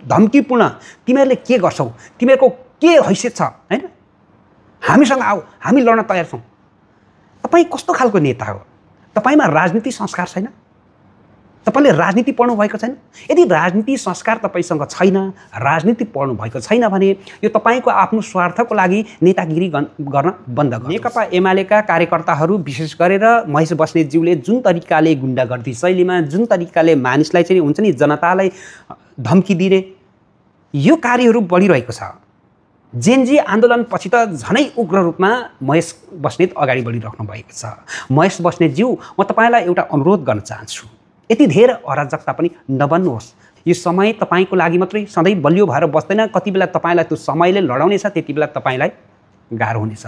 धम्कीपूर्ण तिमीहरूले के गर्छौ, तिमीहरूको के हैसियत छ, हैन? हामीसँग आऊ, हामी लड्न तयार छौँ। तपाईँ कस्तो खालको नेता हो? तपाईँमा राजनीति संस्कार छैन? तपाईँले राजनीति पढ्नु भएको छैन? यदि राजनीति संस्कार तपाईँसँग छैन, राजनीति पढ्नु भएको छैन भने यो तपाईँको आफ्नो स्वार्थको लागि नेतागिरी गर्न बन्द गर्नु। नेकपा एमालेका कार्यकर्ताहरू विशेष गरेर महेश बस्नेतज्यूले जुन तरिकाले गुण्डागर्दी शैलीमा, जुन तरिकाले मानिसलाई चाहिँ हुन्छ नि जनतालाई धम्की दिने यो कार्यहरू बढिरहेको छ। जेनजी आन्दोलनपछि त झनै उग्र रूपमा महेश बस्नेत अगाडि बढिराख्नु भएको छ। महेश बस्नेतज्यू, म तपाईँलाई एउटा अनुरोध गर्न चाहन्छु, यति धेरै अराजकता पनि नबन्नुहोस्। यो समय तपाईँको लागि मात्रै सधैँ बलियो भएर बस्दैन। कति बेला तपाईँलाई त्यो समयले लडाउनेछ, त्यति बेला तपाईँलाई गाह्रो हुनेछ।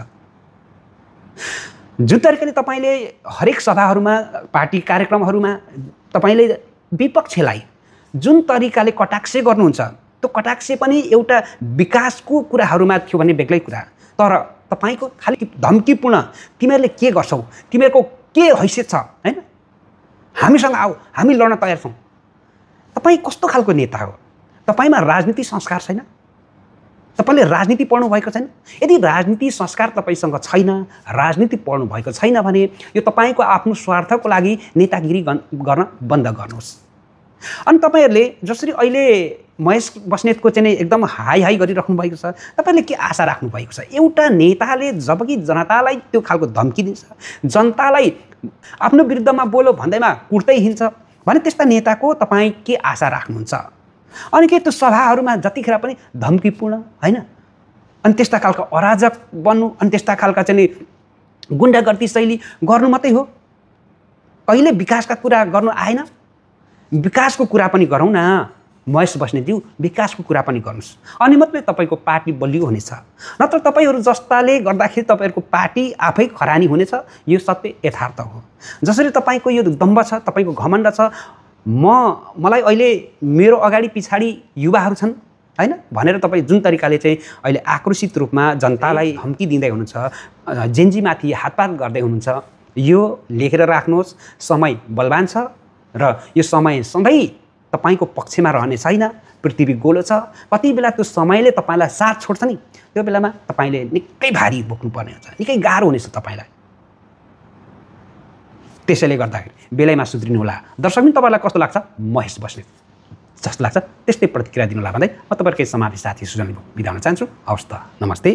जुन तरिकाले तपाईँले हरेक सभाहरूमा, पार्टी कार्यक्रमहरूमा तपाईँले विपक्षलाई जुन तरिकाले कटाक्ष गर्नुहुन्छ, त्यो कटाक्ष पनि एउटा विकासको कुराहरूमा थियो भने बेग्लै कुरा। तर तपाईँको खालि धम्कीपूर्ण तिमीहरूले के गर्छौ, तिमीहरूको के हैसियत छ, हैन? हामीसँग आऊ, हामी लड्न तयार छौँ। तपाईँ कस्तो खालको नेता हो? तपाईँमा राजनीति संस्कार छैन? तपाईँले राजनीति पढ्नु भएको छैन? यदि राजनीति संस्कार तपाईँसँग छैन, राजनीति पढ्नु भएको छैन भने यो तपाईँको आफ्नो स्वार्थको लागि नेतागिरी गर्न बन्द गर्नुहोस्। अनि तपाईँहरूले जसरी अहिले महेश बस्नेतको चाहिँ एकदम हाई गरिराख्नु भएको छ, तपाईँले के आशा राख्नु भएको छ? एउटा नेताले जबकि जनतालाई त्यो खालको धम्की दिन्छ, जनतालाई आफ्नो विरुद्धमा बोलो भन्दैमा कुट्दै हिँड्छ भने त्यस्ता नेताको तपाईँ के आशा राख्नुहुन्छ? अनि के त्यो सभाहरूमा जतिखेर पनि धम्कीपूर्ण, हैन? अनि त्यस्ता खालको अराजक बन्नु, अनि त्यस्ता खालका चाहिँ गुण्डागर्दी शैली गर्नु मात्रै हो? कहिले विकासका कुरा गर्नु आएन? विकासको कुरा पनि गरौँ न महेश बस्नेतज्यू, विकासको कुरा पनि गर्नुहोस्, अनि मात्रै तपाईँको पार्टी बलियो हुनेछ। नत्र तपाईँहरू जस्ताले गर्दाखेरि तपाईँहरूको पार्टी आफै खरानी हुनेछ। यो सत्य यथार्थ हो। जसरी तपाईँको यो दम्भ छ, तपाईँको घमण्ड छ, मलाई अहिले मेरो अगाडि पछाडि युवाहरू छन्, हैन भनेर तपाईँ जुन तरिकाले चाहिँ अहिले आक्रोशित रूपमा जनतालाई धम्की दिँदै हुनुहुन्छ, जेनजीमाथि हातपात गर्दै हुनुहुन्छ, यो लेखेर राख्नुहोस्। समय बलवान छ र यो समय सधैँ तपाईको पक्षमा रहने छैन। पृथ्वी गोलो छ, कति बेला त्यो समयले तपाईलाई साथ छोड्छ नि, त्यो बेलामा तपाईले निकै भारी बोक्नुपर्ने हुन्छ, निकै गाह्रो हुनेछ तपाईलाई। त्यसैले गर्दाखेरि बेलैमा सुध्रिनु होला। दर्शक पनि तपाईलाई कस्तो लाग्छ महेश बस्नेत जस्तो लाग्छ त्यस्तै प्रतिक्रिया दिनु होला भन्दै म तपाईहरुकै समावेश साथी सुजन बिदा हुन चाहन्छु। हवस् त, नमस्ते।